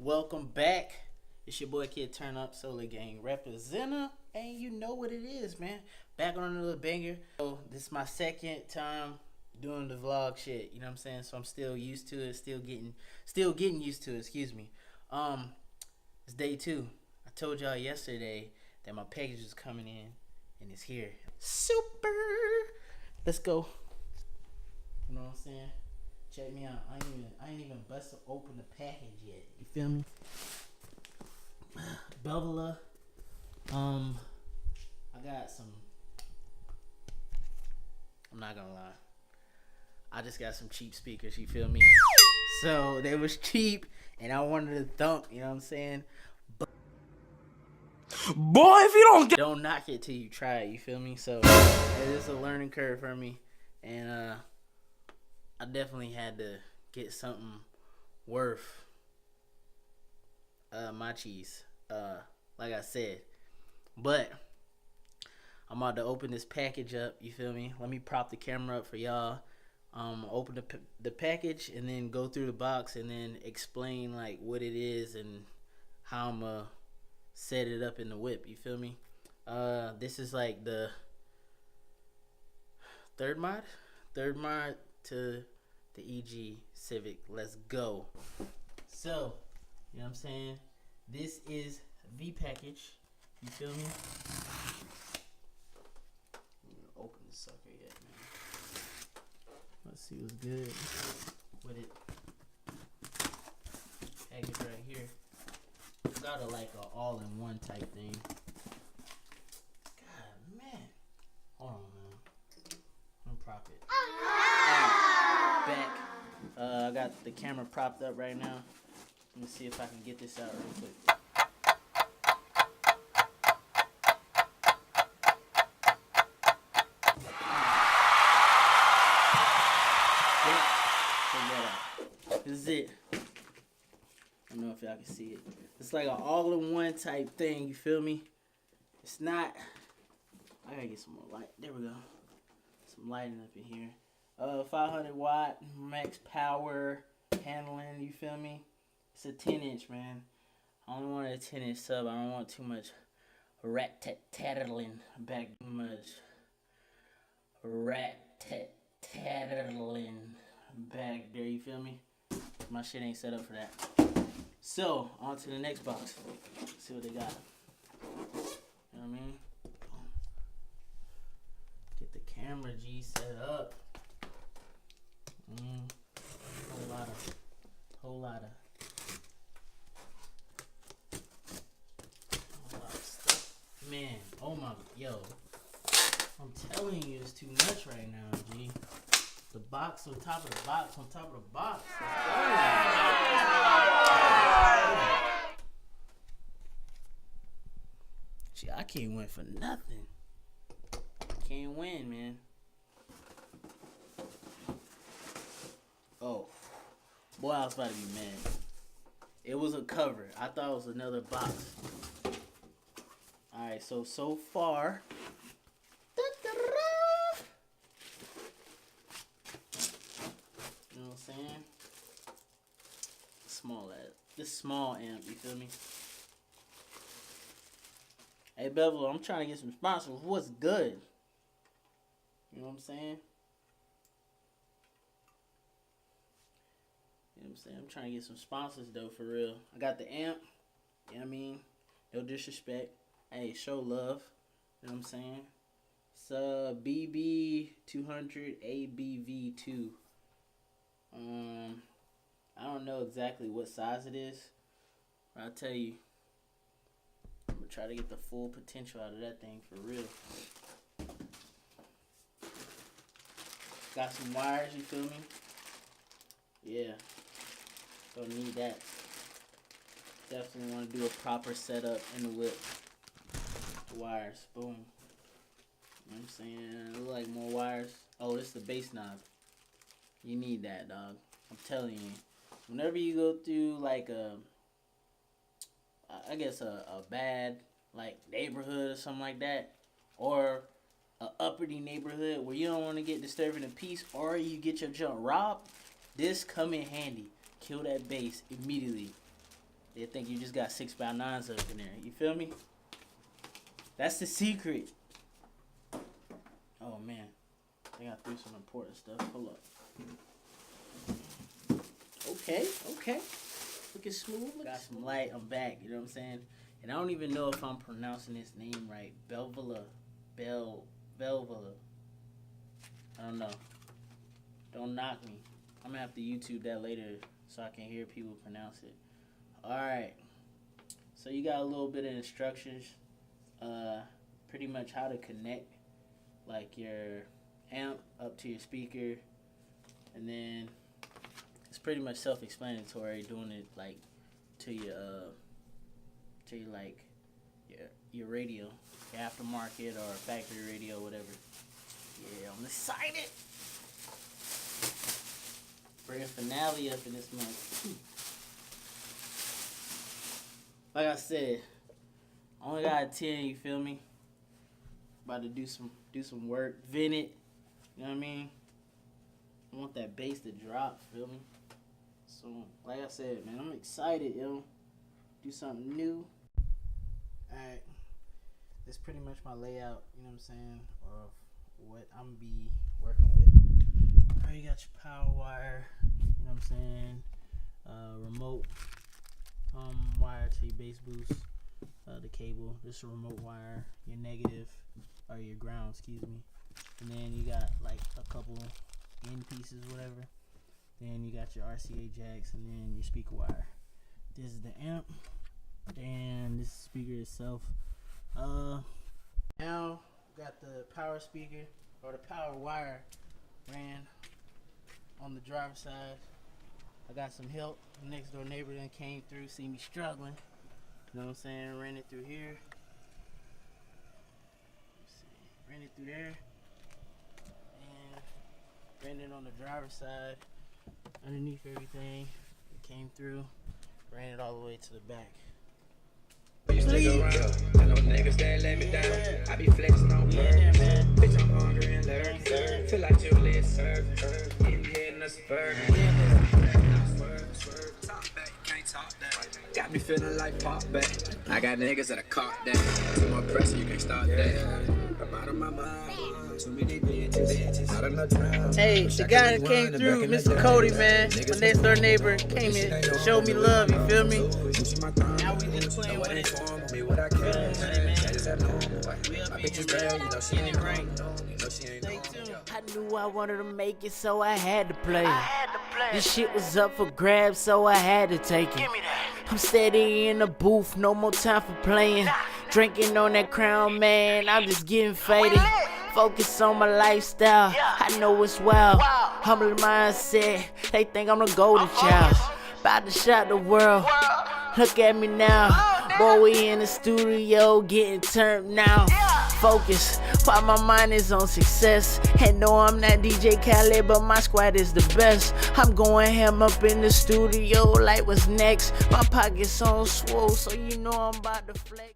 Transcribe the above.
Welcome back. It's your boy Kid Turn Up Solar Gang representative, and you know what it is, man. Back on another banger. So this is my second time doing the vlog shit. You know what I'm saying? So I'm still used to it. Still getting used to it. Excuse me. It's day 2. I told y'all yesterday that my package was coming in, and it's here. Super. Let's go. You know what I'm saying? Check me out. I ain't even busted open the package yet. You feel me? Belva. I got some. I'm not gonna lie. I just got some cheap speakers. You feel me? So they was cheap, and I wanted to thump. You know what I'm saying? But boy, if you don't knock it till you try it. You feel me? So it is a learning curve for me, and I definitely had to get something worth my cheese, like I said. But I'm about to open this package up. You feel me? Let me prop the camera up for y'all. Open the package and then go through the box and then explain like what it is and how I'm gonna set it up in the whip. You feel me? This is like the third mod to the EG Civic. Let's go. So, you know what I'm saying? This is the package. You feel me? I'm gonna open this sucker yet, man. Let's see what's good with it. Package right here. It's got a like a all-in-one type thing. God, man. Hold on, man. I'm gonna prop it. Back. I got the camera propped up right now. Let me see if I can get this out real quick. This is it. I don't know if y'all can see it. It's like an all-in-one type thing. You feel me? It's not. I gotta get some more light. There we go. Some lighting up in here. 500 watt max power handling. You feel me? It's a 10-inch, man. I only want a 10-inch sub. I don't want too much rat-tat-tattling back. Too much rat-tat-tattling back there. You feel me? My shit ain't set up for that. So on to the next box. Let's see what they got. You know what I mean? Get the camera G set up. Whole lot of stuff. Man, oh my, yo. I'm telling you, it's too much right now, G. The box on top of the box on top of the box. Gee, I can't win for nothing. Can't win, man. Oh, boy, I was about to be mad. It was a cover. I thought it was another box. Alright, so far. You know what I'm saying? This small amp, you feel me? Hey, Belva, I'm trying to get some sponsors. What's good? You know what I'm saying? You know what I'm saying? I'm trying to get some sponsors, though, for real. I got the amp. You know what I mean? No disrespect. Hey, show love. You know what I'm saying? It's a BB200 ABV2. I don't know exactly what size it is. But I'll tell you. I'm going to try to get the full potential out of that thing for real. Got some wires, you feel me? Yeah. Don't need that. Definitely want to do a proper setup in the whip. Wires. Boom. You know what I'm saying? Look like more wires. Oh, this is the bass knob. You need that, dog. I'm telling you. Whenever you go through like a bad like neighborhood or something like that, or a uppity neighborhood where you don't want to get disturbing the peace, or you get your junk robbed, this come in handy. Kill that bass immediately. they think you just got 6x9s up in there. You feel me? That's the secret. Oh man, I got through some important stuff. Hold up. Okay. Looking smooth. Got some light. I'm back. You know what I'm saying? And I don't even know if I'm pronouncing his name right. Belva. I don't know. Don't knock me. I'm gonna have to YouTube that later so I can hear people pronounce it. Alright. So you got a little bit of instructions. Pretty much how to connect like your amp up to your speaker. And then it's pretty much self-explanatory, doing it like to your your radio, your aftermarket or factory radio, whatever. Yeah, I'm excited. Bring a finale up in this month. Like I said, only got a 10. You feel me? About to do some work, vent it. You know what I mean? I want that bass to drop. Feel me? So, like I said, man, I'm excited, yo. Do something new. Alright. That's pretty much my layout, you know what I'm saying, of what I'm going to be working with. Alright, you got your power wire, you know what I'm saying, remote wire to your bass boost, the cable, this is a remote wire, your negative, or your ground, excuse me. And then you got like a couple end pieces, whatever. Then you got your RCA jacks and then your speaker wire. This is the amp, and this is the speaker itself. Now got the power speaker or the power wire ran on the driver's side. I got some help. The next door neighbor then came through, see me struggling. You know what I'm saying? Ran it through here. Ran it through there. And ran it on the driver's side. Underneath everything. It came through. Ran it all the way to the back. I know niggas that let me down. I be flexing on purpose. Bitch, I'm hungry and learning. Feel like Julius serve. Getting hit in the spur. Got me feeling like pop back. I got niggas that are caught that. Too much pressure, you can't start that. I'm out of my mind. Too many bitches. Out of my time. Hey, the guy that came through, Mr. Cody, man. My next door neighbor came in, showed me love, you feel me? Now we just playing with it. Stay tuned. I knew I wanted to make it, so I had to play. This shit was up for grabs, so I had to take it. I'm steady in the booth, no more time for playing. Drinking on that Crown, man, I'm just getting faded. Focus on my lifestyle, I know it's wild. Humble mindset, they think I'm the golden child. About to shock the world, look at me now. Boy, we in the studio getting turned now. Focus, while my mind is on success. And no, I'm not DJ Khaled, but my squad is the best. I'm going ham up in the studio like what's next. My pockets on swole, so you know I'm about to flex.